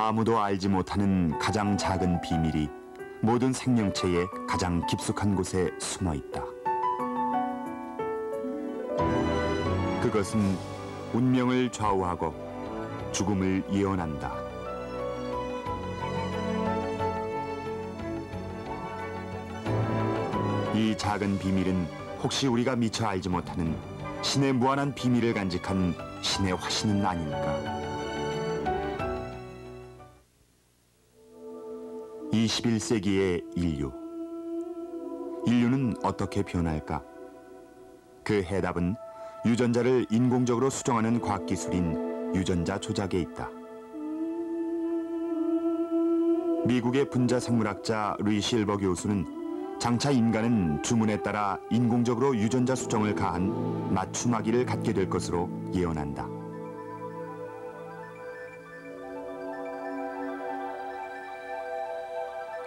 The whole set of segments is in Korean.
아무도 알지 못하는 가장 작은 비밀이 모든 생명체의 가장 깊숙한 곳에 숨어 있다. 그것은 운명을 좌우하고 죽음을 예언한다. 이 작은 비밀은 혹시 우리가 미처 알지 못하는 신의 무한한 비밀을 간직한 신의 화신은 아닐까? 21세기의 인류는 어떻게 변할까? 그 해답은 유전자를 인공적으로 수정하는 과학기술인 유전자 조작에 있다. 미국의 분자생물학자 루이 실버 교수는 장차 인간은 주문에 따라 인공적으로 유전자 수정을 가한 맞춤아기를 갖게 될 것으로 예언한다.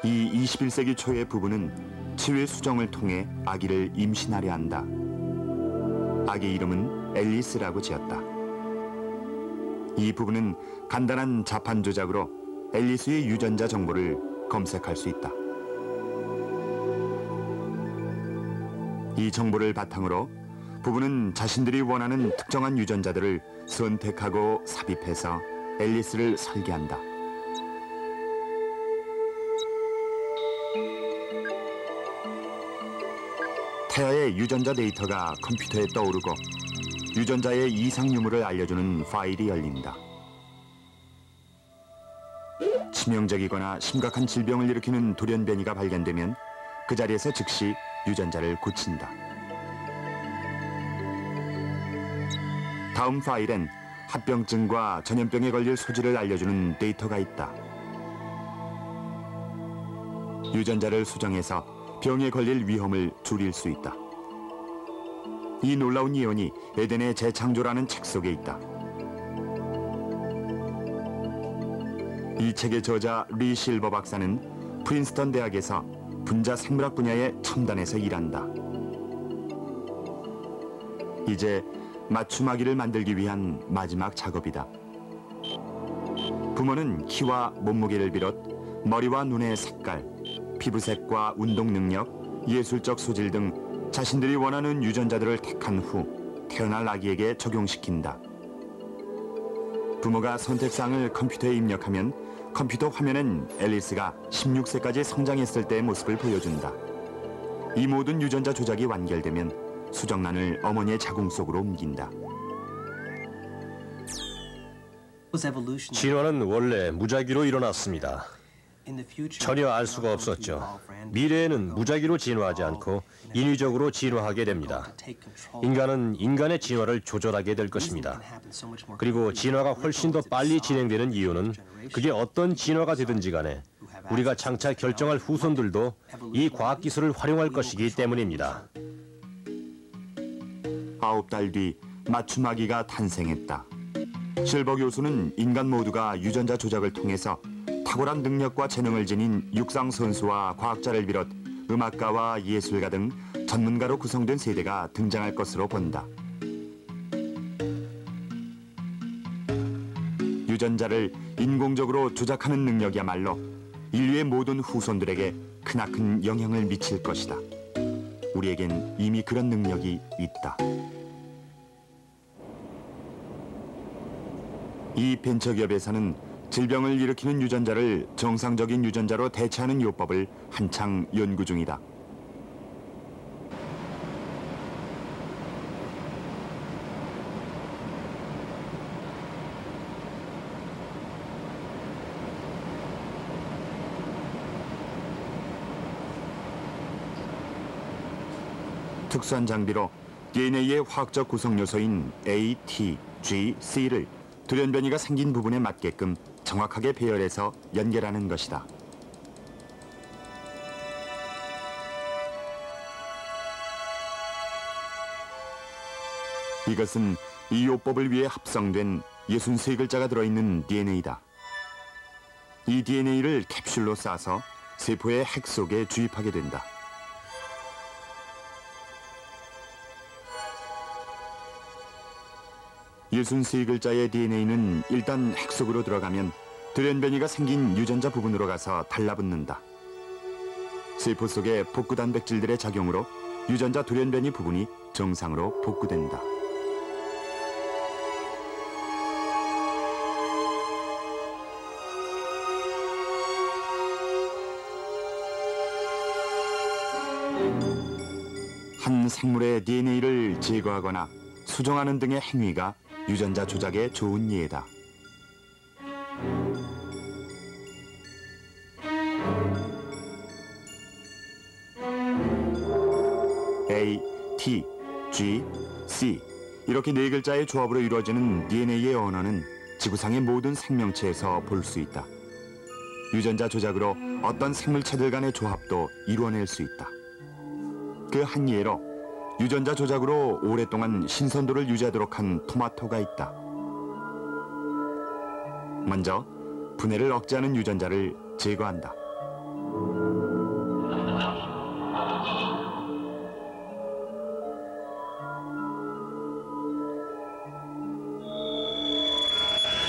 이 21세기 초의 부부는 치외 수정을 통해 아기를 임신하려 한다. 아기 이름은 앨리스라고 지었다. 이 부부는 간단한 자판 조작으로 앨리스의 유전자 정보를 검색할 수 있다. 이 정보를 바탕으로 부부는 자신들이 원하는 특정한 유전자들을 선택하고 삽입해서 앨리스를 설계한다. 태아의 유전자 데이터가 컴퓨터에 떠오르고 유전자의 이상 유무를 알려주는 파일이 열린다. 치명적이거나 심각한 질병을 일으키는 돌연변이가 발견되면 그 자리에서 즉시 유전자를 고친다. 다음 파일엔 합병증과 전염병에 걸릴 소지를 알려주는 데이터가 있다. 유전자를 수정해서 병에 걸릴 위험을 줄일 수 있다. 이 놀라운 예언이 에덴의 재창조라는 책 속에 있다. 이 책의 저자 리 실버 박사는 프린스턴 대학에서 분자 생물학 분야의 첨단에서 일한다. 이제 맞춤아기를 만들기 위한 마지막 작업이다. 부모는 키와 몸무게를 비롯 머리와 눈의 색깔, 피부색과 운동 능력, 예술적 소질 등 자신들이 원하는 유전자들을 택한 후 태어날 아기에게 적용시킨다. 부모가 선택사항을 컴퓨터에 입력하면 컴퓨터 화면엔 앨리스가 16세까지 성장했을 때의 모습을 보여준다. 이 모든 유전자 조작이 완결되면 수정란을 어머니의 자궁 속으로 옮긴다. 진화는 원래 무작위로 일어났습니다. 전혀 알 수가 없었죠. 미래에는 무작위로 진화하지 않고 인위적으로 진화하게 됩니다. 인간은 인간의 진화를 조절하게 될 것입니다. 그리고 진화가 훨씬 더 빨리 진행되는 이유는 그게 어떤 진화가 되든지 간에 우리가 장차 결정할 후손들도 이 과학기술을 활용할 것이기 때문입니다. 9달 뒤 맞춤아기가 탄생했다. 실버 교수는 인간 모두가 유전자 조작을 통해서 탁월한 능력과 재능을 지닌 육상 선수와 과학자를 비롯 음악가와 예술가 등 전문가로 구성된 세대가 등장할 것으로 본다. 유전자를 인공적으로 조작하는 능력이야말로 인류의 모든 후손들에게 크나큰 영향을 미칠 것이다. 우리에겐 이미 그런 능력이 있다. 이 벤처기업에서는 질병을 일으키는 유전자를 정상적인 유전자로 대체하는 요법을 한창 연구 중이다. 특수한 장비로 DNA의 화학적 구성 요소인 A, T, G, C를 돌연변이가 생긴 부분에 맞게끔 정확하게 배열해서 연결하는 것이다. 이것은 이 요법을 위해 합성된 63글자가 들어있는 DNA다. 이 DNA를 캡슐로 싸서 세포의 핵 속에 주입하게 된다. 예순 세 글자의 DNA는 일단 핵 속으로 들어가면 돌연변이가 생긴 유전자 부분으로 가서 달라붙는다. 세포 속의 복구 단백질들의 작용으로 유전자 돌연변이 부분이 정상으로 복구된다. 한 생물의 DNA를 제거하거나 수정하는 등의 행위가 유전자 조작에 좋은 예다. A, T, G, C 이렇게 네 글자의 조합으로 이루어지는 DNA의 언어는 지구상의 모든 생명체에서 볼 수 있다. 유전자 조작으로 어떤 생물체들 간의 조합도 이루어낼 수 있다. 그 한 예로 유전자 조작으로 오랫동안 신선도를 유지하도록 한 토마토가 있다. 먼저 분해를 억제하는 유전자를 제거한다.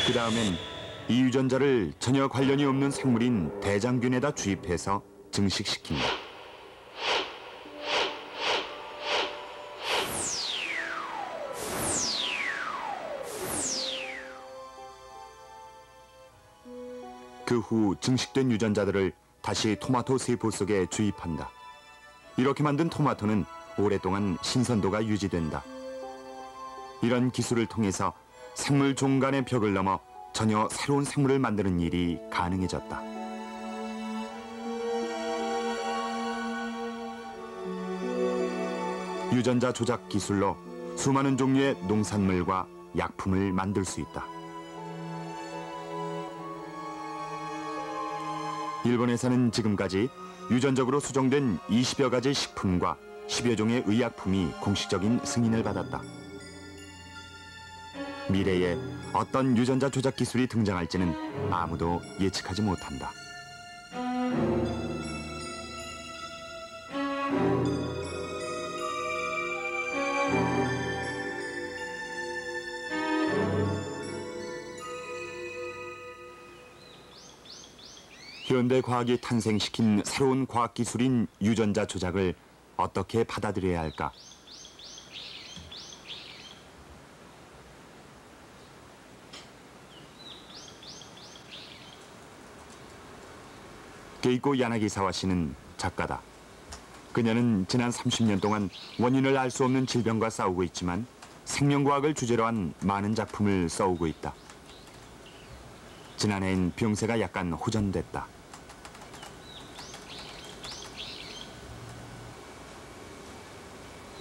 그 다음엔 이 유전자를 전혀 관련이 없는 생물인 대장균에다 주입해서 증식시킨다. 그 후 증식된 유전자들을 다시 토마토 세포 속에 주입한다. 이렇게 만든 토마토는 오랫동안 신선도가 유지된다. 이런 기술을 통해서 생물 종 간의 벽을 넘어 전혀 새로운 생물을 만드는 일이 가능해졌다. 유전자 조작 기술로 수많은 종류의 농산물과 약품을 만들 수 있다. 일본에서는 지금까지 유전적으로 수정된 20여 가지 식품과 10여 종의 의약품이 공식적인 승인을 받았다. 미래에 어떤 유전자 조작 기술이 등장할지는 아무도 예측하지 못한다. 현대 과학이 탄생시킨 새로운 과학 기술인 유전자 조작을 어떻게 받아들여야 할까? 게이코 야나기사와 씨는 작가다. 그녀는 지난 30년 동안 원인을 알 수 없는 질병과 싸우고 있지만 생명과학을 주제로 한 많은 작품을 써오고 있다. 지난해엔 병세가 약간 호전됐다.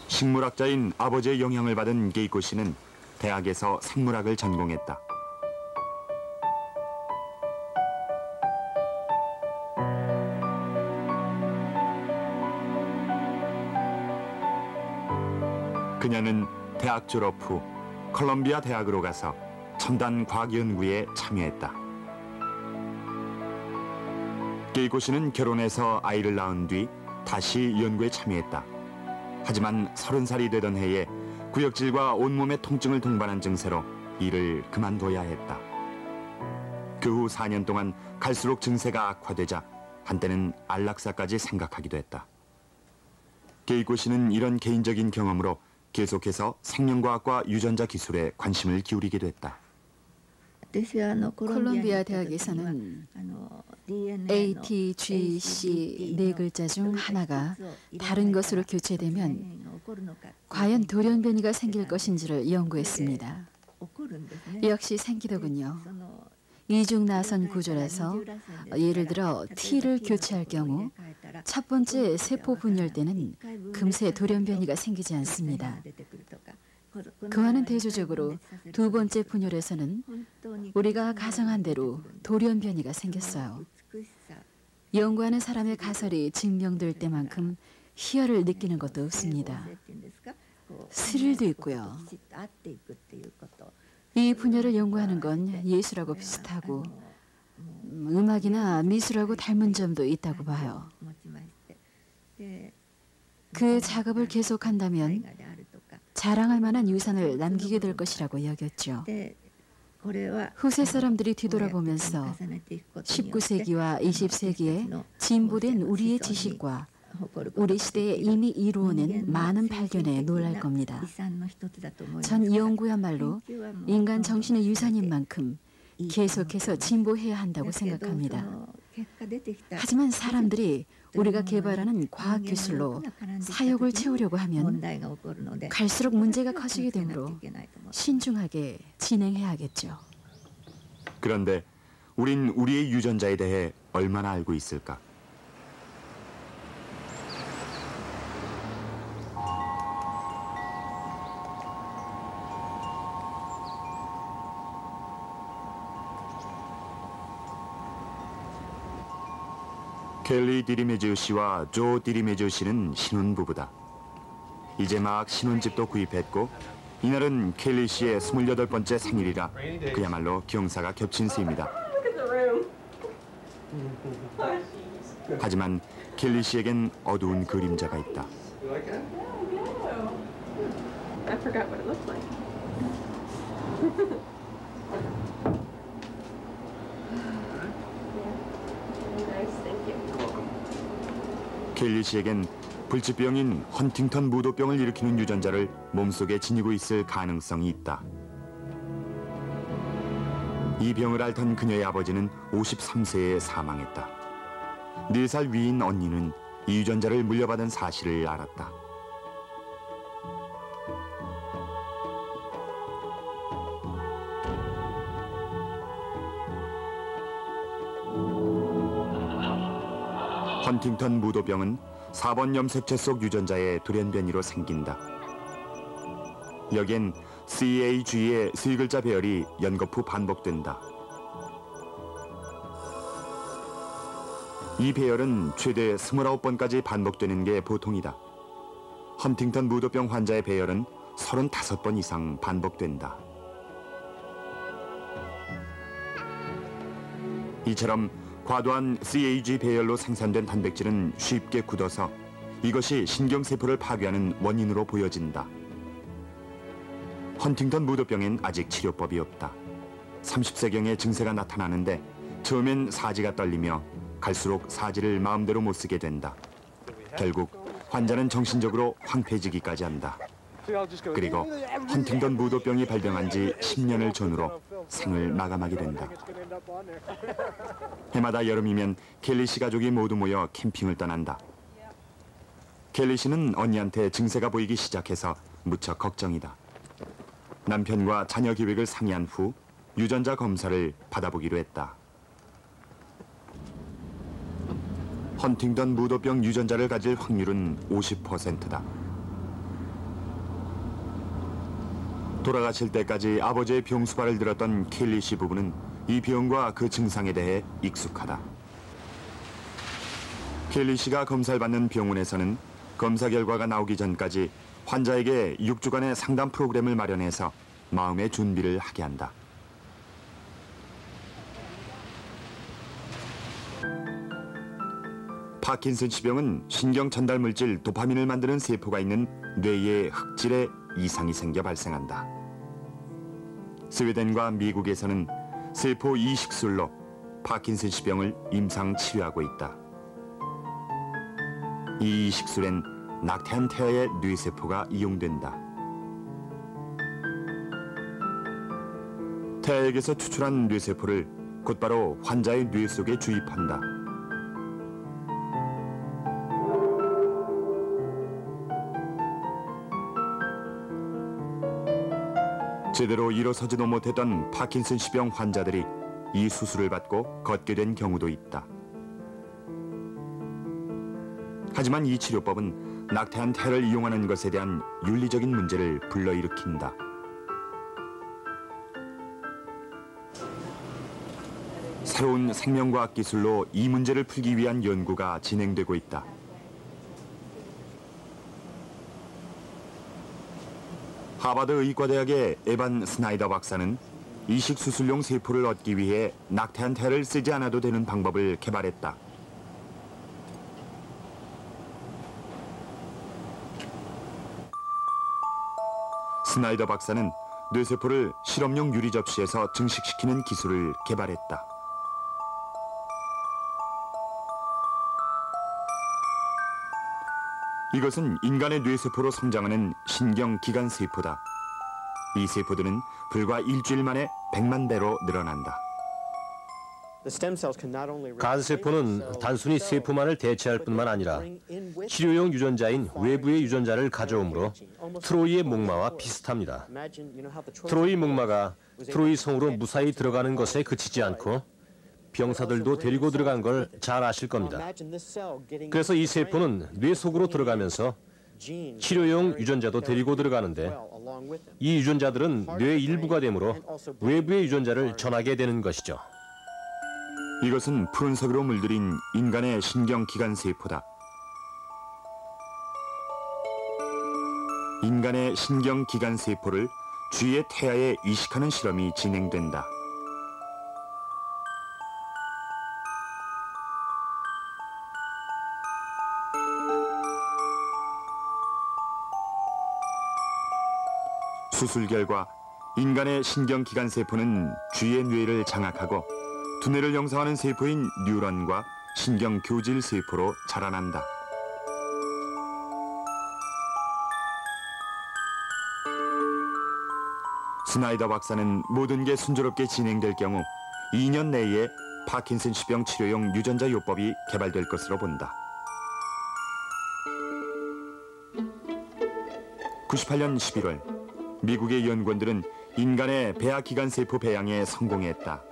식물학자인 아버지의 영향을 받은 게이코 씨는 대학에서 생물학을 전공했다. 그녀는 대학 졸업 후 컬럼비아 대학으로 가서 첨단 과학 연구에 참여했다. 게이코 씨는 결혼해서 아이를 낳은 뒤 다시 연구에 참여했다. 하지만 30살이 되던 해에 구역질과 온몸의 통증을 동반한 증세로 일을 그만둬야 했다. 그 후 4년 동안 갈수록 증세가 악화되자 한때는 안락사까지 생각하기도 했다. 게이코 씨는 이런 개인적인 경험으로 계속해서 생명과학과 유전자 기술에 관심을 기울이게 됐다. 콜롬비아 대학에서는 A, T, G, C 네 글자 중 하나가 다른 것으로 교체되면 과연 돌연변이가 생길 것인지를 연구했습니다. 역시 생기더군요. 이중나선 구조라서 예를 들어 T를 교체할 경우 첫 번째 세포 분열 때는 금세 돌연변이가 생기지 않습니다. 그와는 대조적으로 두 번째 분열에서는 우리가 가정한 대로 돌연변이가 생겼어요. 연구하는 사람의 가설이 증명될 때만큼 희열을 느끼는 것도 없습니다. 스릴도 있고요. 이 분야를 연구하는 건 예술하고 비슷하고 음악이나 미술하고 닮은 점도 있다고 봐요. 그 작업을 계속한다면 자랑할 만한 유산을 남기게 될 것이라고 여겼죠. 후세 사람들이 뒤돌아보면서 19세기와 20세기에 진보된 우리의 지식과 우리 시대에 이미 이루어낸 많은 발견에 놀랄 겁니다. 전 이 연구야말로 인간 정신의 유산인 만큼 계속해서 진보해야 한다고 생각합니다. 하지만 사람들이 우리가 개발하는 과학기술로 사역을 채우려고 하면 갈수록 문제가 커지게 되므로 신중하게 진행해야겠죠. 그런데 우린 우리의 유전자에 대해 얼마나 알고 있을까? 켈리 디리메지우 씨와 조 디리메지우 씨는 신혼부부다. 이제 막 신혼집도 구입했고 이날은 켈리 씨의 28번째 생일이라 그야말로 경사가 겹친 셈이다. 하지만 켈리 씨에겐 어두운 그림자가 있다. 켈리 씨에겐 불치병인 헌팅턴 무도병을 일으키는 유전자를 몸속에 지니고 있을 가능성이 있다. 이 병을 앓던 그녀의 아버지는 53세에 사망했다. 4살 위인 언니는 이 유전자를 물려받은 사실을 알았다. 헌팅턴 무도병은 4번 염색체 속 유전자의 돌연변이로 생긴다. 여기엔 CAG의 세 글자 배열이 연거푸 반복된다. 이 배열은 최대 29번까지 반복되는 게 보통이다. 헌팅턴 무도병 환자의 배열은 35번 이상 반복된다. 이처럼 과도한 CAG 배열로 생산된 단백질은 쉽게 굳어서 이것이 신경세포를 파괴하는 원인으로 보여진다. 헌팅턴 무도병엔 아직 치료법이 없다. 30세경에 증세가 나타나는데 처음엔 사지가 떨리며 갈수록 사지를 마음대로 못 쓰게 된다. 결국 환자는 정신적으로 황폐해지기까지 한다. 그리고 헌팅턴 무도병이 발병한 지 10년을 전후로 생을 마감하게 된다. 해마다 여름이면 켈리 씨 가족이 모두 모여 캠핑을 떠난다. 켈리 씨는 언니한테 증세가 보이기 시작해서 무척 걱정이다. 남편과 자녀 계획을 상의한 후 유전자 검사를 받아보기로 했다. 헌팅턴 무도병 유전자를 가질 확률은 50%다. 돌아가실 때까지 아버지의 병수발을 들었던 켈리 씨 부부는 이 병과 그 증상에 대해 익숙하다. 켈리 씨가 검사를 받는 병원에서는 검사 결과가 나오기 전까지 환자에게 6주간의 상담 프로그램을 마련해서 마음의 준비를 하게 한다. 파킨슨씨병은 신경 전달 물질 도파민을 만드는 세포가 있는 뇌의 흑질에 이상이 생겨 발생한다. 스웨덴과 미국에서는 세포 이식술로 파킨슨씨병을 임상 치료하고 있다. 이 이식술엔 낙태한 태아의 뇌세포가 이용된다. 태아에게서 추출한 뇌세포를 곧바로 환자의 뇌 속에 주입한다. 제대로 일어서지도 못했던 파킨슨씨병 환자들이 이 수술을 받고 걷게 된 경우도 있다. 하지만 이 치료법은 낙태한 태를 이용하는 것에 대한 윤리적인 문제를 불러일으킨다. 새로운 생명과학 기술로 이 문제를 풀기 위한 연구가 진행되고 있다. 하버드 의과대학의 에반 스나이더 박사는 이식 수술용 세포를 얻기 위해 낙태한 태를 쓰지 않아도 되는 방법을 개발했다. 스나이더 박사는 뇌세포를 실험용 유리 접시에서 증식시키는 기술을 개발했다. 이것은 인간의 뇌세포로 성장하는 신경기관세포다. 이 세포들은 불과 일주일 만에 100만 배로 늘어난다. 간세포는 단순히 세포만을 대체할 뿐만 아니라 치료용 유전자인 외부의 유전자를 가져오므로 트로이의 목마와 비슷합니다. 트로이 목마가 트로이 성으로 무사히 들어가는 것에 그치지 않고 병사들도 데리고 들어간 걸 잘 아실 겁니다. 그래서 이 세포는 뇌 속으로 들어가면서 치료용 유전자도 데리고 들어가는데 이 유전자들은 뇌의 일부가 되므로 외부의 유전자를 전하게 되는 것이죠. 이것은 푸른색으로 물들인 인간의 신경기관세포다. 인간의 신경기관세포를 쥐의 태아에 이식하는 실험이 진행된다. 수술 결과 인간의 신경기관세포는 쥐의 뇌를 장악하고 두뇌를 형성하는 세포인 뉴런과 신경교질세포로 자라난다. 스나이더 박사는 모든 게 순조롭게 진행될 경우 2년 내에 파킨슨씨병 치료용 유전자 요법이 개발될 것으로 본다. 98년 11월 미국의 연구원들은 인간의 배아기관세포 배양에 성공했다.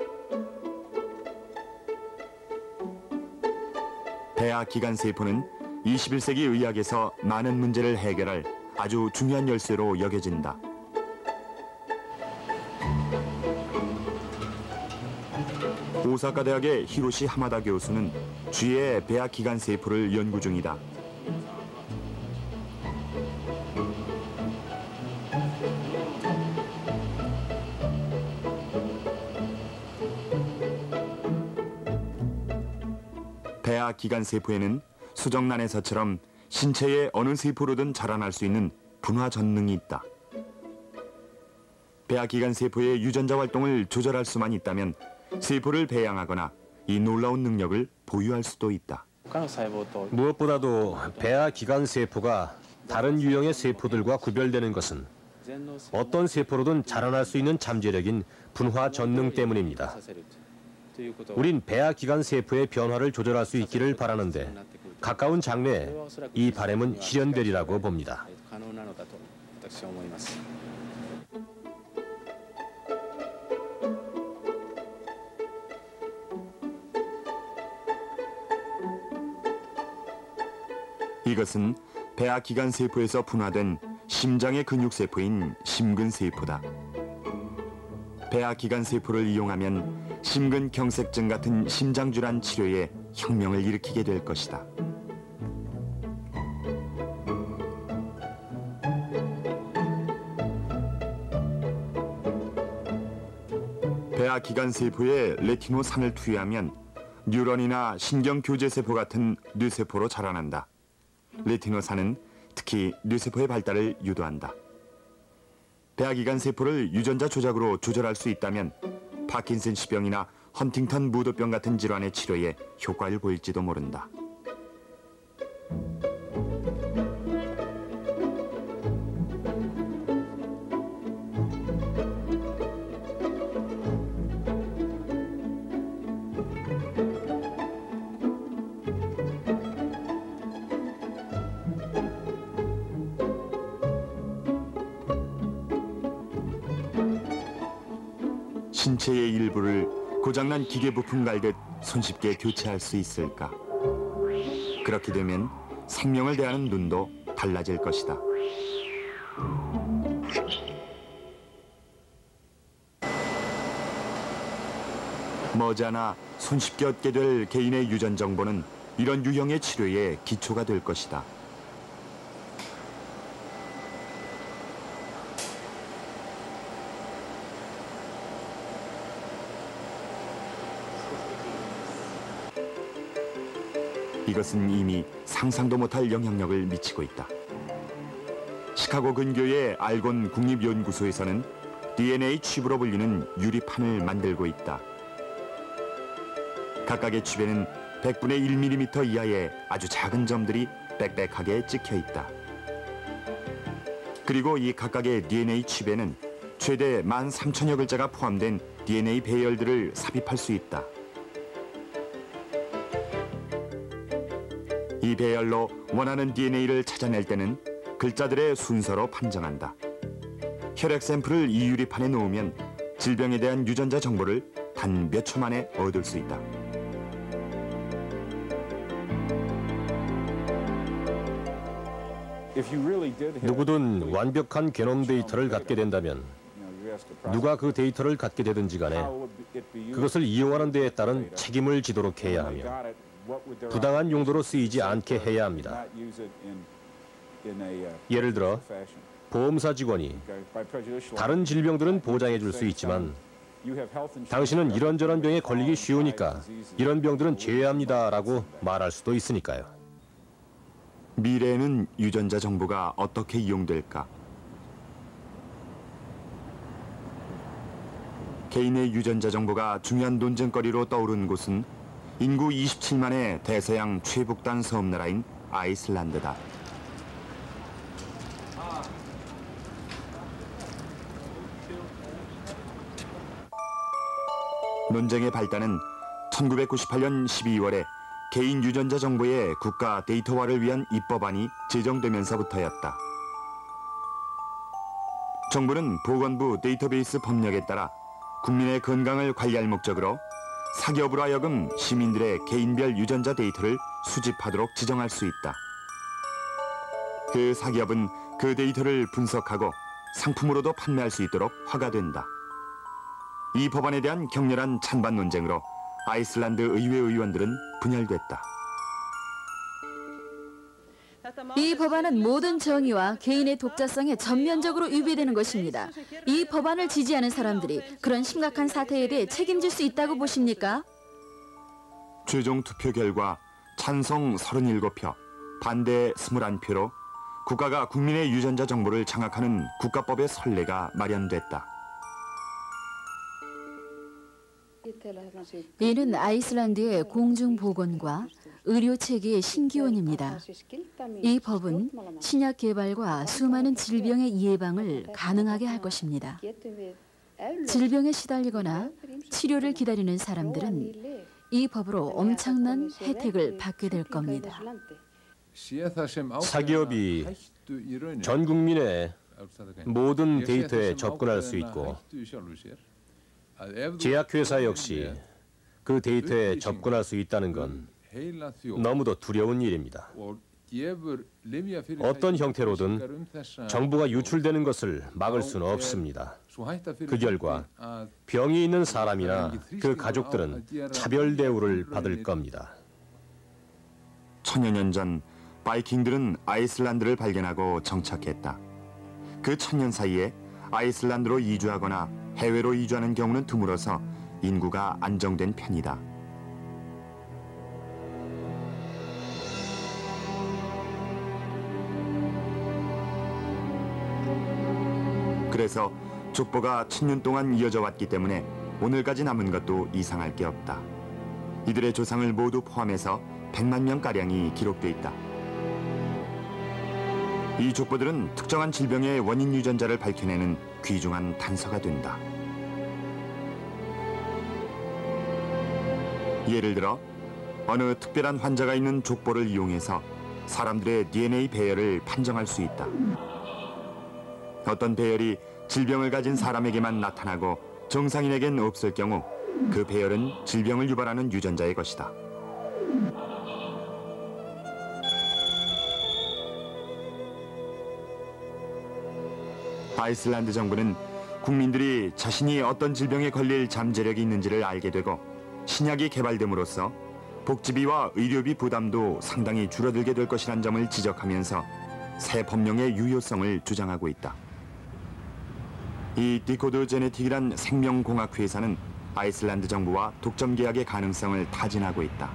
배아기관세포는 21세기 의학에서 많은 문제를 해결할 아주 중요한 열쇠로 여겨진다. 오사카 대학의 히로시 하마다 교수는 쥐의 배아기관세포를 연구 중이다. 배아기관세포에는 수정란에서처럼 신체의 어느 세포로든 자라날 수 있는 분화 전능이 있다. 배아기관세포의 유전자 활동을 조절할 수만 있다면 세포를 배양하거나 이 놀라운 능력을 보유할 수도 있다. 무엇보다도 배아기관세포가 다른 유형의 세포들과 구별되는 것은 어떤 세포로든 자라날 수 있는 잠재력인 분화 전능 때문입니다. 우린 배아기관세포의 변화를 조절할 수 있기를 바라는데 가까운 장래에 이 바람은 실현되리라고 봅니다. 이것은 배아기관세포에서 분화된 심장의 근육세포인 심근세포다. 배아기관세포를 이용하면 심근경색증 같은 심장질환 치료에 혁명을 일으키게 될 것이다. 배아기관세포에 레티노산을 투여하면 뉴런이나 신경교제세포 같은 뇌세포로 자라난다. 레티노산은 특히 뇌세포의 발달을 유도한다. 배아기관세포를 유전자 조작으로 조절할 수 있다면 파킨슨씨병이나 헌팅턴 무도병 같은 질환의 치료에 효과를 보일지도 모른다. 신체의 일부를 고장난 기계 부품 갈듯 손쉽게 교체할 수 있을까? 그렇게 되면 생명을 대하는 눈도 달라질 것이다. 머지않아 손쉽게 얻게 될 개인의 유전 정보는 이런 유형의 치료에 기초가 될 것이다. 이것은 이미 상상도 못할 영향력을 미치고 있다. 시카고 근교의 알곤 국립연구소에서는 DNA 칩으로 불리는 유리판을 만들고 있다. 각각의 칩에는 100분의 1mm 이하의 아주 작은 점들이 빽빽하게 찍혀 있다. 그리고 이 각각의 DNA 칩에는 최대 13,000여 글자가 포함된 DNA 배열들을 삽입할 수 있다. 이 배열로 원하는 DNA를 찾아낼 때는 글자들의 순서로 판정한다. 혈액 샘플을 이 유리판에 놓으면 질병에 대한 유전자 정보를 단 몇 초 만에 얻을 수 있다. 누구든 완벽한 게놈 데이터를 갖게 된다면 누가 그 데이터를 갖게 되든지 간에 그것을 이용하는 데에 따른 책임을 지도록 해야 하며 부당한 용도로 쓰이지 않게 해야 합니다. 예를 들어 보험사 직원이 다른 질병들은 보장해 줄 수 있지만 당신은 이런저런 병에 걸리기 쉬우니까 이런 병들은 제외합니다라고 말할 수도 있으니까요. 미래에는 유전자 정보가 어떻게 이용될까? 개인의 유전자 정보가 중요한 논쟁거리로 떠오른 곳은 인구 27만의 대서양 최북단 섬나라인 아이슬란드다. 논쟁의 발단은 1998년 12월에 개인 유전자 정보의 국가 데이터화를 위한 입법안이 제정되면서부터였다. 정부는 보건부 데이터베이스 법령에 따라 국민의 건강을 관리할 목적으로 사기업으로 하여금 시민들의 개인별 유전자 데이터를 수집하도록 지정할 수 있다. 그 사기업은 그 데이터를 분석하고 상품으로도 판매할 수 있도록 허가된다. 이 법안에 대한 격렬한 찬반 논쟁으로 아이슬란드 의회 의원들은 분열됐다. 이 법안은 모든 정의와 개인의 독자성에 전면적으로 위배되는 것입니다. 이 법안을 지지하는 사람들이 그런 심각한 사태에 대해 책임질 수 있다고 보십니까? 최종 투표 결과 찬성 37표, 반대 21표로 국가가 국민의 유전자 정보를 장악하는 국가법의 선례가 마련됐다. 이는 아이슬란드의 공중보건과 의료체계의 신기원입니다. 이 법은 신약 개발과 수많은 질병의 예방을 가능하게 할 것입니다. 질병에 시달리거나 치료를 기다리는 사람들은 이 법으로 엄청난 혜택을 받게 될 겁니다. 사기업이 전 국민의 모든 데이터에 접근할 수 있고 제약회사 역시 그 데이터에 접근할 수 있다는 건 너무도 두려운 일입니다. 어떤 형태로든 정보가 유출되는 것을 막을 수는 없습니다. 그 결과 병이 있는 사람이나 그 가족들은 차별 대우를 받을 겁니다. 천여 년 전 바이킹들은 아이슬란드를 발견하고 정착했다. 그 천년 사이에 아이슬란드로 이주하거나 해외로 이주하는 경우는 드물어서 인구가 안정된 편이다. 그래서 족보가 천년 동안 이어져 왔기 때문에 오늘까지 남은 것도 이상할 게 없다. 이들의 조상을 모두 포함해서 100만 명가량이 기록돼 있다. 이 족보들은 특정한 질병의 원인 유전자를 밝혀내는 귀중한 단서가 된다. 예를 들어 어느 특별한 환자가 있는 족보를 이용해서 사람들의 DNA 배열을 판정할 수 있다. 어떤 배열이 질병을 가진 사람에게만 나타나고 정상인에겐 없을 경우 그 배열은 질병을 유발하는 유전자의 것이다. 아이슬란드 정부는 국민들이 자신이 어떤 질병에 걸릴 잠재력이 있는지를 알게 되고 신약이 개발됨으로써 복지비와 의료비 부담도 상당히 줄어들게 될 것이란 점을 지적하면서 새 법령의 유효성을 주장하고 있다. 이 디코드 제네틱이란 생명공학 회사는 아이슬란드 정부와 독점 계약의 가능성을 타진하고 있다.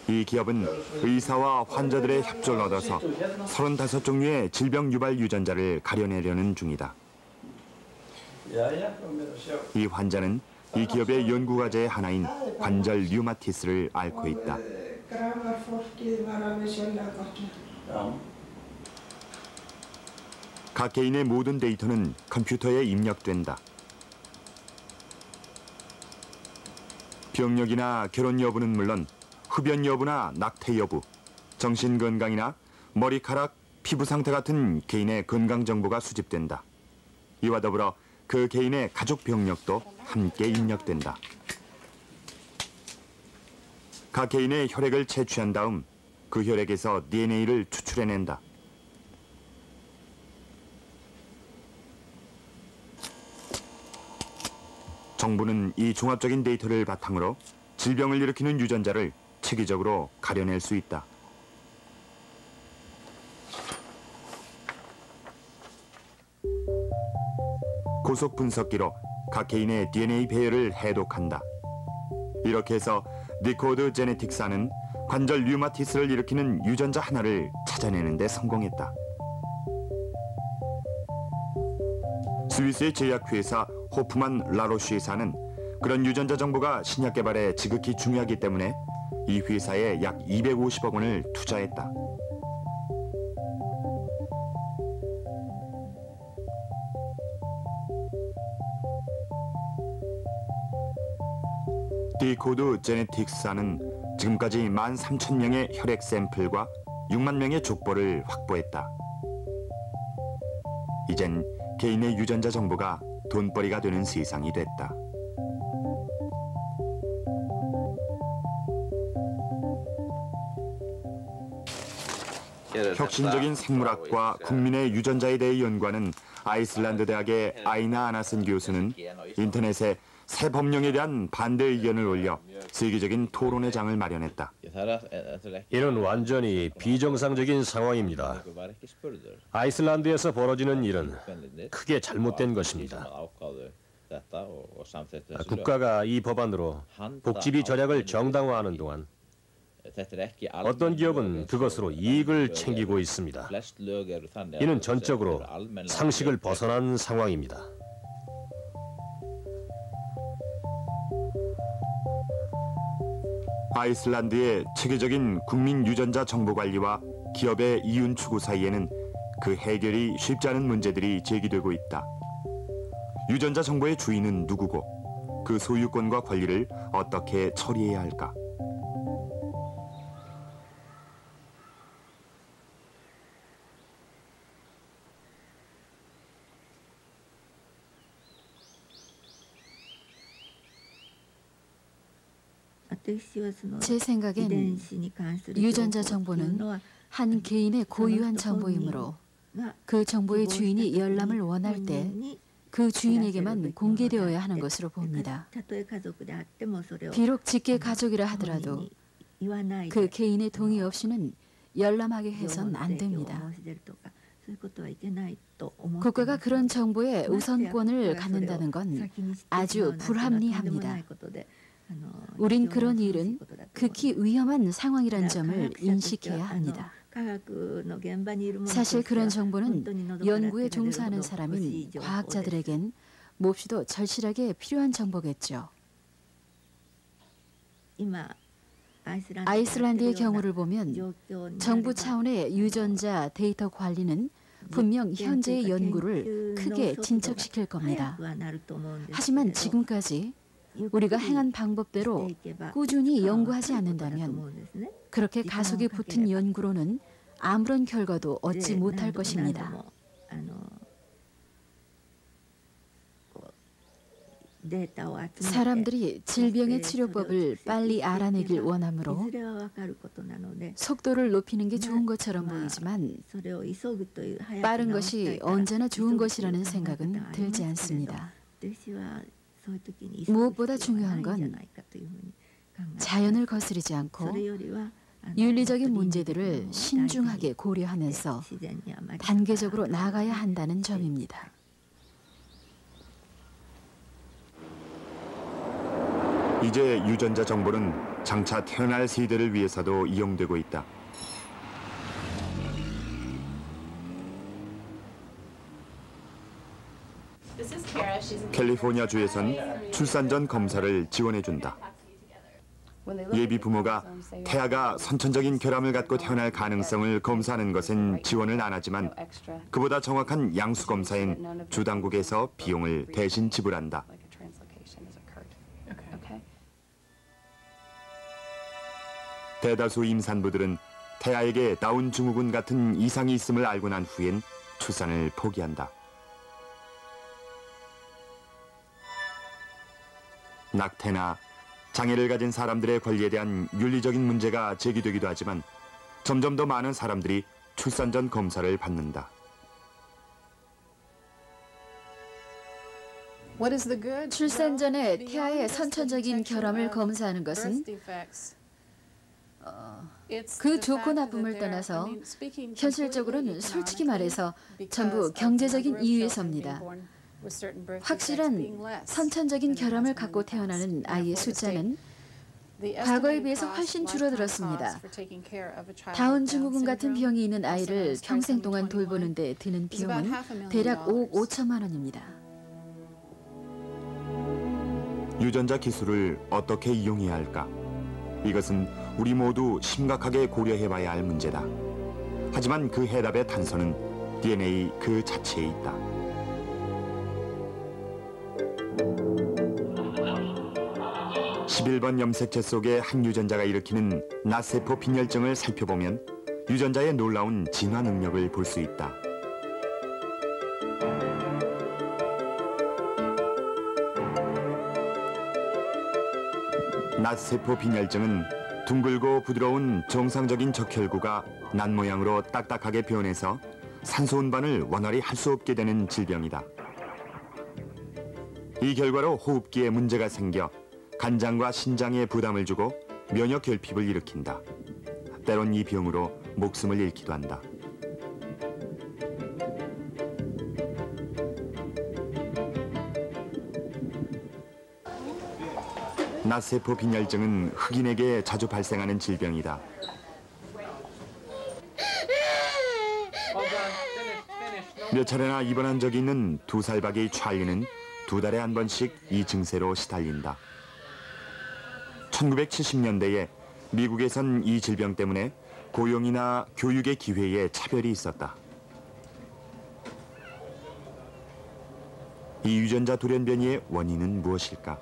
이 기업은 의사와 환자들의 협조를 얻어서 35종류의 질병 유발 유전자를 가려내려는 중이다. 이 환자는 이 기업의 연구 과제의 하나인 관절 류마티스를 앓고 있다. 각 개인의 모든 데이터는 컴퓨터에 입력된다. 병력이나 결혼 여부는 물론 흡연 여부나 낙태 여부, 정신 건강이나 머리카락, 피부 상태 같은 개인의 건강 정보가 수집된다. 이와 더불어 그 개인의 가족 병력도 함께 입력된다. 각 개인의 혈액을 채취한 다음 그 혈액에서 DNA를 추출해낸다. 정부는 이 종합적인 데이터를 바탕으로 질병을 일으키는 유전자를 체계적으로 가려낼 수 있다. 고속 분석기로 각 개인의 DNA 배열을 해독한다. 이렇게 해서 디코드 제네틱사는 관절 류마티스를 일으키는 유전자 하나를 찾아내는 데 성공했다. 스위스의 제약회사 호프만 라로쉬사는 그런 유전자 정보가 신약 개발에 지극히 중요하기 때문에 이 회사에 약 250억 원을 투자했다. 디코드 제네틱사는 지금까지 13,000명의 혈액 샘플과 6만 명의 족보를 확보했다. 이젠 개인의 유전자 정보가 돈벌이가 되는 세상이 됐다. 혁신적인 생물학과 국민의 유전자에 대해 연구하는 아이슬란드 대학의 아이나 아나슨 교수는 인터넷에 새 법령에 대한 반대 의견을 올려 세계적인 토론의 장을 마련했다. 이는 완전히 비정상적인 상황입니다. 아이슬란드에서 벌어지는 일은 크게 잘못된 것입니다. 국가가 이 법안으로 복지비 절약을 정당화하는 동안 어떤 기업은 그것으로 이익을 챙기고 있습니다. 이는 전적으로 상식을 벗어난 상황입니다. 아이슬란드의 체계적인 국민 유전자 정보 관리와 기업의 이윤 추구 사이에는 그 해결이 쉽지 않은 문제들이 제기되고 있다. 유전자 정보의 주인은 누구고 그 소유권과 권리를 어떻게 처리해야 할까? 제 생각엔 유전자 정보는 한 개인의 고유한 정보이므로 그 정보의 주인이 열람을 원할 때 그 주인에게만 공개되어야 하는 것으로 봅니다. 비록 직계 가족이라 하더라도 그 개인의 동의 없이는 열람하게 해선 안 됩니다. 국가가 그런 정보에 우선권을 갖는다는 건 아주 불합리합니다. 우린 그런 일은 극히 위험한 상황이란 점을 인식해야 합니다. 사실 그런 정보는 연구에 종사하는 사람인 과학자들에겐 몹시도 절실하게 필요한 정보겠죠. 아이슬란드의 경우를 보면 정부 차원의 유전자 데이터 관리는 분명 현재의 연구를 크게 진척시킬 겁니다. 하지만 지금까지 우리가 행한 방법대로 꾸준히 연구하지 않는다면 그렇게 가속이 붙은 연구로는 아무런 결과도 얻지 못할 것입니다. 사람들이 질병의 치료법을 빨리 알아내길 원하므로 속도를 높이는 게 좋은 것처럼 보이지만 빠른 것이 언제나 좋은 것이라는 생각은 들지 않습니다. 무엇보다 중요한 건 자연을 거스르지 않고 윤리적인 문제들을 신중하게 고려하면서 단계적으로 나아가야 한다는 점입니다. 이제 유전자 정보는 장차 태어날 세대를 위해서도 이용되고 있다. 캘리포니아주에선 출산 전 검사를 지원해준다. 예비 부모가 태아가 선천적인 결함을 갖고 태어날 가능성을 검사하는 것엔 지원을 안 하지만 그보다 정확한 양수 검사엔 주 당국에서 비용을 대신 지불한다. 대다수 임산부들은 태아에게 다운 증후군 같은 이상이 있음을 알고 난 후엔 출산을 포기한다. 낙태나 장애를 가진 사람들의 권리에 대한 윤리적인 문제가 제기되기도 하지만 점점 더 많은 사람들이 출산 전 검사를 받는다. 출산 전에 태아의 선천적인 결함을 검사하는 것은 그 좋고 나쁨을 떠나서 현실적으로는 솔직히 말해서 전부 경제적인 이유에서입니다. 확실한 선천적인 결함을 갖고 태어나는 아이의 숫자는 과거에 비해서 훨씬 줄어들었습니다. 다운 증후군 같은 병이 있는 아이를 평생 동안 돌보는 데 드는 비용은 대략 5억 5천만 원입니다. 유전자 기술을 어떻게 이용해야 할까? 이것은 우리 모두 심각하게 고려해봐야 할 문제다. 하지만 그 해답의 단서는 DNA 그 자체에 있다. (11번) 염색체 속의 한 유전자가 일으키는 낫세포 빈혈증을 살펴보면 유전자의 놀라운 진화 능력을 볼 수 있다. 낫세포 빈혈증은 둥글고 부드러운 정상적인 적혈구가 낫 모양으로 딱딱하게 변해서 산소 운반을 원활히 할 수 없게 되는 질병이다. 이 결과로 호흡기에 문제가 생겨 간장과 신장에 부담을 주고 면역 결핍을 일으킨다. 때론 이 병으로 목숨을 잃기도 한다. 낫세포 빈혈증은 흑인에게 자주 발생하는 질병이다. 몇 차례나 입원한 적이 있는 2살 박이 찰리는 2달에 한 번씩 이 증세로 시달린다. 1970년대에 미국에선 이 질병 때문에 고용이나 교육의 기회에 차별이 있었다. 이 유전자 돌연변이의 원인은 무엇일까?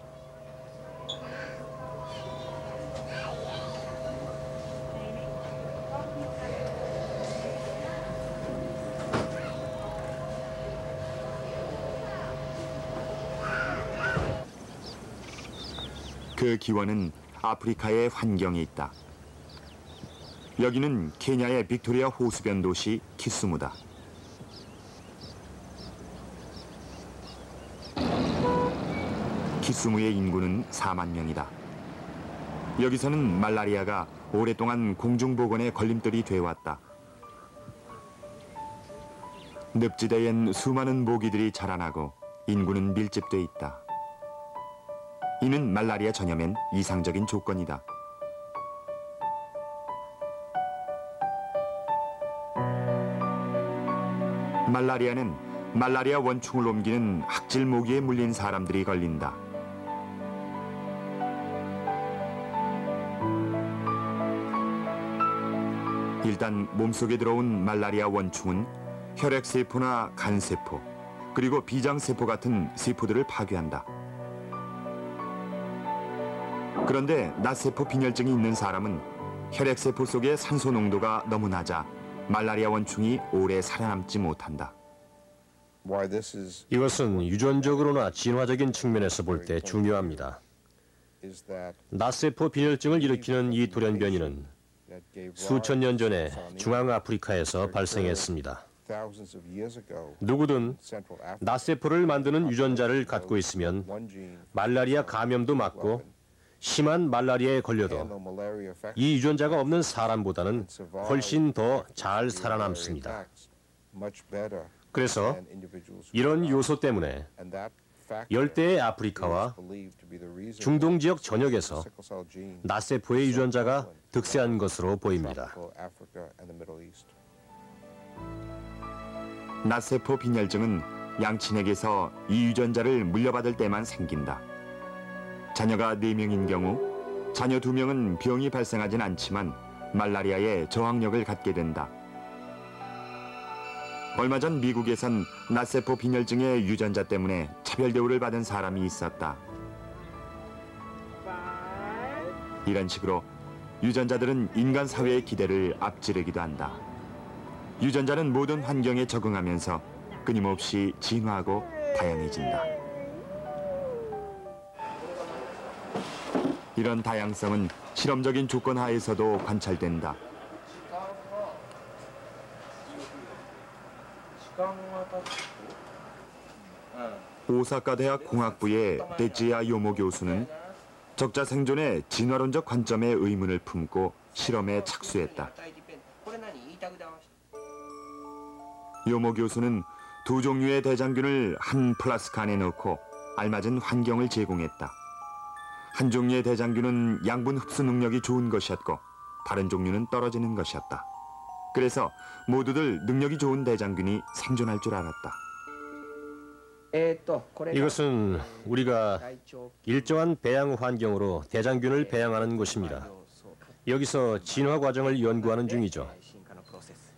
그 기원은 아프리카의 환경에 있다. 여기는 케냐의 빅토리아 호수변 도시 키수무다. 키수무의 인구는 4만 명이다. 여기서는 말라리아가 오랫동안 공중보건의 걸림돌이 되어왔다. 늪지대엔 수많은 모기들이 자라나고 인구는 밀집돼 있다. 이는 말라리아 전염엔 이상적인 조건이다. 말라리아는 말라리아 원충을 옮기는 학질 모기에 물린 사람들이 걸린다. 일단 몸속에 들어온 말라리아 원충은 혈액세포나 간세포, 그리고 비장세포 같은 세포들을 파괴한다. 그런데 낫세포 빈혈증이 있는 사람은 혈액세포 속의 산소 농도가 너무 낮아 말라리아 원충이 오래 살아남지 못한다. 이것은 유전적으로나 진화적인 측면에서 볼 때 중요합니다. 낫세포 빈혈증을 일으키는 이 돌연변이는 수천 년 전에 중앙아프리카에서 발생했습니다. 누구든 낫세포를 만드는 유전자를 갖고 있으면 말라리아 감염도 막고 심한 말라리아에 걸려도 이 유전자가 없는 사람보다는 훨씬 더 잘 살아남습니다. 그래서 이런 요소 때문에 열대의 아프리카와 중동 지역 전역에서 낫세포의 유전자가 득세한 것으로 보입니다. 낫세포 빈혈증은 양친에게서 이 유전자를 물려받을 때만 생긴다. 자녀가 4명인 경우 자녀 2명은 병이 발생하진 않지만 말라리아에 저항력을 갖게 된다. 얼마 전 미국에선 낫세포 빈혈증의 유전자 때문에 차별 대우를 받은 사람이 있었다. 이런 식으로 유전자들은 인간 사회의 기대를 앞지르기도 한다. 유전자는 모든 환경에 적응하면서 끊임없이 진화하고 다양해진다. 이런 다양성은 실험적인 조건 하에서도 관찰된다. 오사카 대학 공학부의 데지야 요모 교수는 적자 생존의 진화론적 관점에 의문을 품고 실험에 착수했다. 요모 교수는 2종류의 대장균을 한 플라스크 안에 넣고 알맞은 환경을 제공했다. 한 종류의 대장균은 양분 흡수 능력이 좋은 것이었고 다른 종류는 떨어지는 것이었다. 그래서 모두들 능력이 좋은 대장균이 생존할 줄 알았다. 이것은 우리가 일정한 배양 환경으로 대장균을 배양하는 곳입니다. 여기서 진화 과정을 연구하는 중이죠.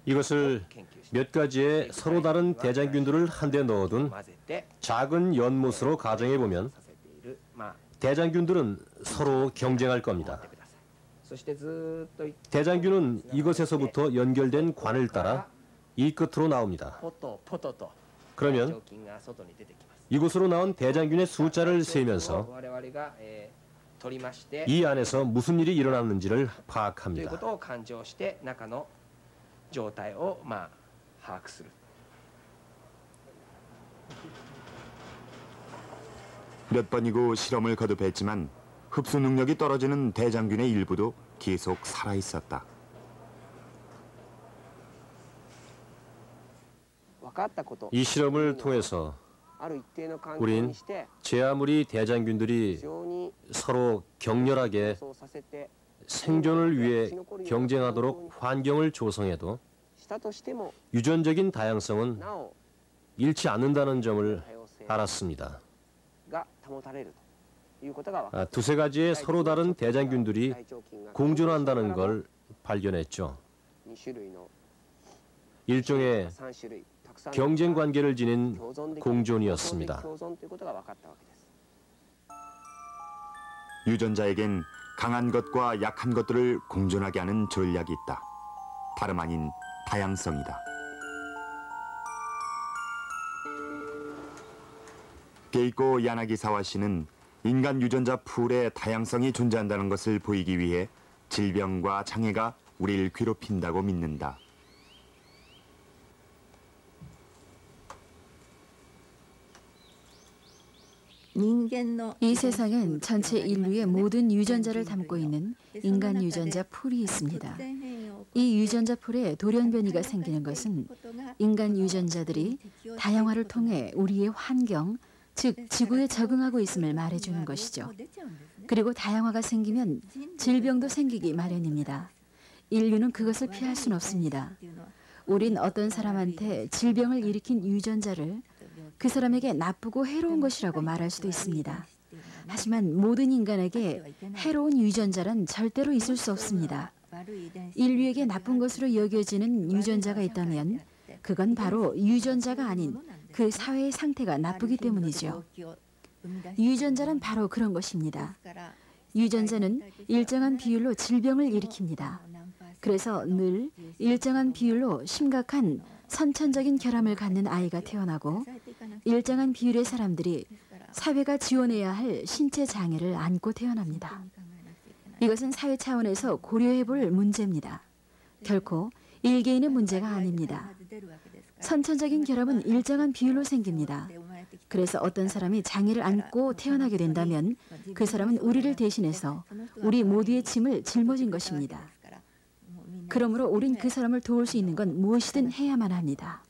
이것을 몇 가지의 서로 다른 대장균들을 한데 넣어둔 작은 연못으로 가정해 보면 대장균들은 서로 경쟁할 겁니다. 대장균은 이것에서부터 연결된 관을 따라 이 끝으로 나옵니다. 그러면 이곳으로 나온 대장균의 숫자를 세면서 이 안에서 무슨 일이 일어났는지를 파악합니다. 몇 번이고 실험을 거듭했지만 흡수 능력이 떨어지는 대장균의 일부도 계속 살아있었다. 이 실험을 통해서 우린 제 아무리 대장균들이 서로 격렬하게 생존을 위해 경쟁하도록 환경을 조성해도 유전적인 다양성은 잃지 않는다는 점을 알았습니다. 두세 가지의 서로 다른 대장균들이 공존한다는 걸 발견했죠. 일종의 경쟁 관계를 지닌 공존이었습니다. 유전자에겐 강한 것과 약한 것들을 공존하게 하는 전략이 있다. 다름 아닌 다양성이다. 게이코 야나기사와 씨는 인간 유전자 풀에 다양성이 존재한다는 것을 보이기 위해 질병과 장애가 우리를 괴롭힌다고 믿는다. 이 세상엔 전체 인류의 모든 유전자를 담고 있는 인간 유전자 풀이 있습니다. 이 유전자 풀에 돌연변이가 생기는 것은 인간 유전자들이 다양화를 통해 우리의 환경, 즉 지구에 적응하고 있음을 말해주는 것이죠. 그리고 다양화가 생기면 질병도 생기기 마련입니다. 인류는 그것을 피할 수는 없습니다. 우린 어떤 사람한테 질병을 일으킨 유전자를 그 사람에게 나쁘고 해로운 것이라고 말할 수도 있습니다. 하지만 모든 인간에게 해로운 유전자란 절대로 있을 수 없습니다. 인류에게 나쁜 것으로 여겨지는 유전자가 있다면 그건 바로 유전자가 아닌 그 사회의 상태가 나쁘기 때문이죠. 유전자란 바로 그런 것입니다. 유전자는 일정한 비율로 질병을 일으킵니다. 그래서 늘 일정한 비율로 심각한 선천적인 결함을 갖는 아이가 태어나고 일정한 비율의 사람들이 사회가 지원해야 할 신체 장애를 안고 태어납니다. 이것은 사회 차원에서 고려해 볼 문제입니다. 결코 일개인의 문제가 아닙니다. 선천적인 결함은 일정한 비율로 생깁니다. 그래서 어떤 사람이 장애를 안고 태어나게 된다면 그 사람은 우리를 대신해서 우리 모두의 짐을 짊어진 것입니다. 그러므로 우린 그 사람을 도울 수 있는 건 무엇이든 해야만 합니다.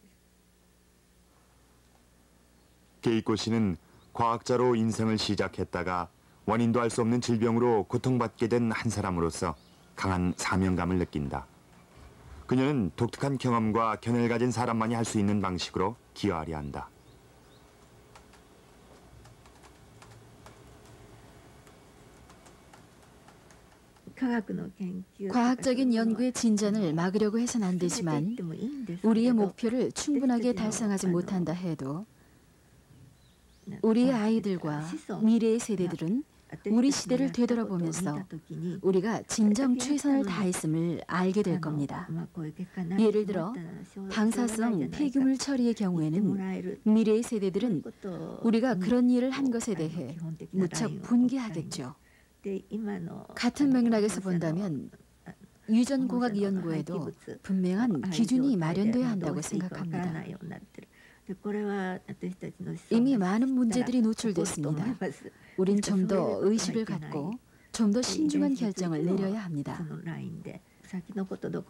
게이코 씨는 과학자로 인생을 시작했다가 원인도 알 수 없는 질병으로 고통받게 된 한 사람으로서 강한 사명감을 느낀다. 그녀는 독특한 경험과 견해를 가진 사람만이 할 수 있는 방식으로 기여하려 한다. 과학적인 연구의 진전을 막으려고 해서는 안 되지만 우리의 목표를 충분하게 달성하지 못한다 해도 우리의 아이들과 미래의 세대들은 우리 시대를 되돌아보면서 우리가 진정 최선을 다했음을 알게 될 겁니다. 예를 들어 방사성 폐기물 처리의 경우에는 미래의 세대들은 우리가 그런 일을 한 것에 대해 무척 분개하겠죠. 같은 맥락에서 본다면 유전공학 연구에도 분명한 기준이 마련돼야 한다고 생각합니다. 이미 많은 문제들이 노출됐습니다. 우린 좀 더 의식을 갖고 좀 더 신중한 결정을 내려야 합니다.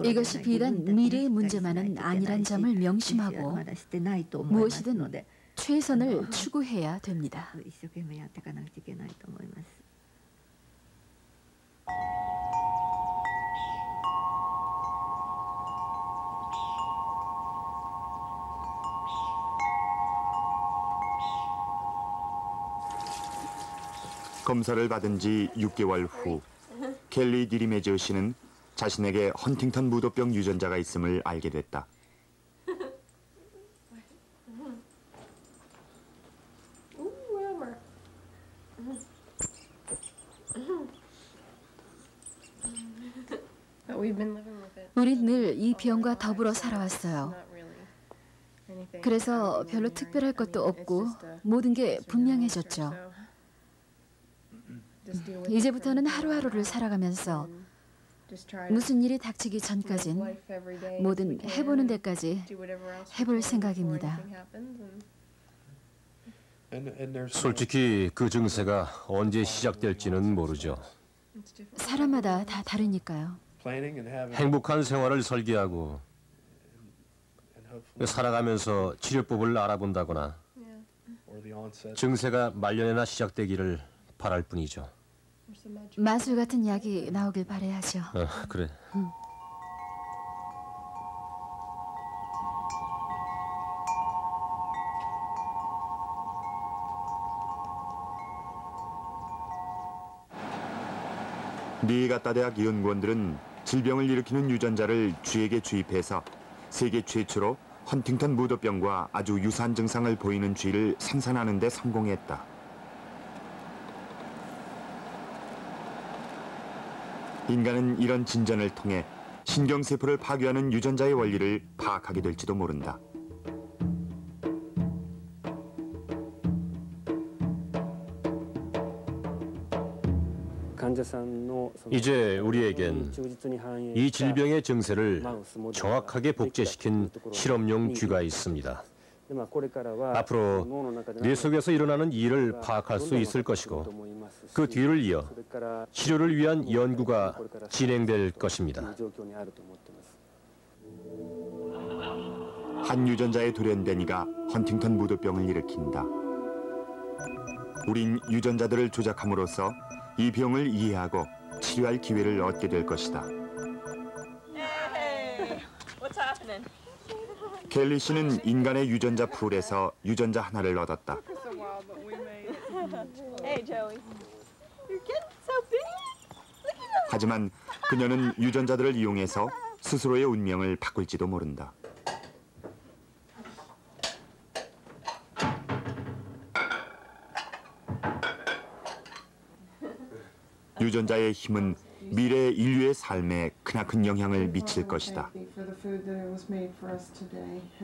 이것이 비단 미래의 문제만은 아니란 점을 명심하고 무엇이든 최선을 추구해야 됩니다. 검사를 받은 지 6개월 후 켈리 디리메지오 씨는 자신에게 헌팅턴 무도병 유전자가 있음을 알게 됐다. 우린 늘 이 병과 더불어 살아왔어요. 그래서 별로 특별할 것도 없고 모든 게 분명해졌죠. 이제부터는 하루하루를 살아가면서 무슨 일이 닥치기 전까진 뭐든 해보는 데까지 해볼 생각입니다. 솔직히 그 증세가 언제 시작될지는 모르죠. 사람마다 다 다르니까요. 행복한 생활을 설계하고 살아가면서 치료법을 알아본다거나 증세가 말년에나 시작되기를 바랄 뿐이죠. 마술 같은 약이 나오길 바라야죠. 그래. 니에가타 대학 연구원들은 질병을 일으키는 유전자를 쥐에게 주입해서 세계 최초로 헌팅턴 무도병과 아주 유사한 증상을 보이는 쥐를 생산하는 데 성공했다. 인간은 이런 진전을 통해 신경세포를 파괴하는 유전자의 원리를 파악하게 될지도 모른다. 이제 우리에겐 이 질병의 증세를 정확하게 복제시킨 실험용 쥐가 있습니다. 앞으로 뇌 속에서 일어나는 일을 파악할 수 있을 것이고 그 뒤를 이어 치료를 위한 연구가 진행될 것입니다. 한 유전자에 돌연된 이가 헌팅턴 무도병을 일으킨다. 우린 유전자들을 조작함으로써 이 병을 이해하고 치료할 기회를 얻게 될 것이다. 켈리 씨는 인간의 유전자 풀에서 유전자 하나를 얻었다. 하지만 그녀는 유전자들을 이용해서 스스로의 운명을 바꿀지도 모른다. 유전자의 힘은 미래 인류의 삶에 크나큰 영향을 미칠 것이다.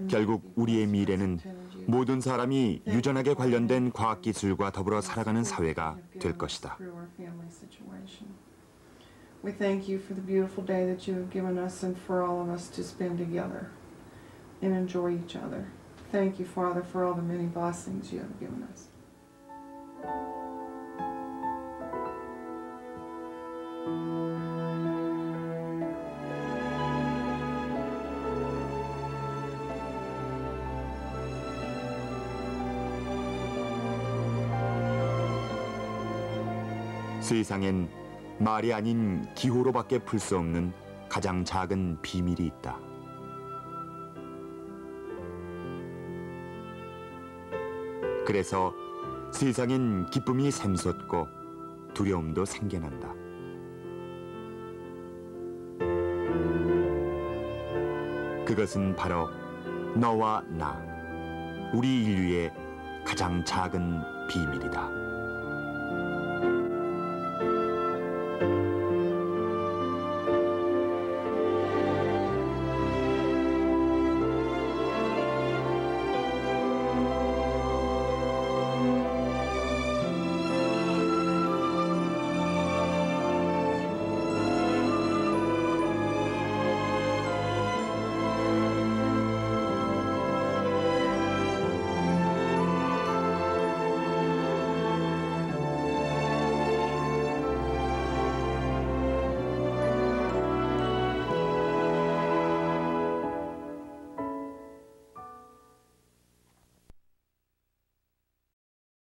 결국 우리의 미래는 모든 사람이 유전학에 관련된 과학기술과 더불어 살아가는 사회가 될 것이다. We thank you for the beautiful day that you have given us and for all of us to spend together and enjoy each other. Thank you, Father, for all the many blessings you have given us. 세상엔 말이 아닌 기호로밖에 풀 수 없는 가장 작은 비밀이 있다. 그래서 세상엔 기쁨이 샘솟고 두려움도 생겨난다. 그것은 바로 너와 나, 우리 인류의 가장 작은 비밀이다.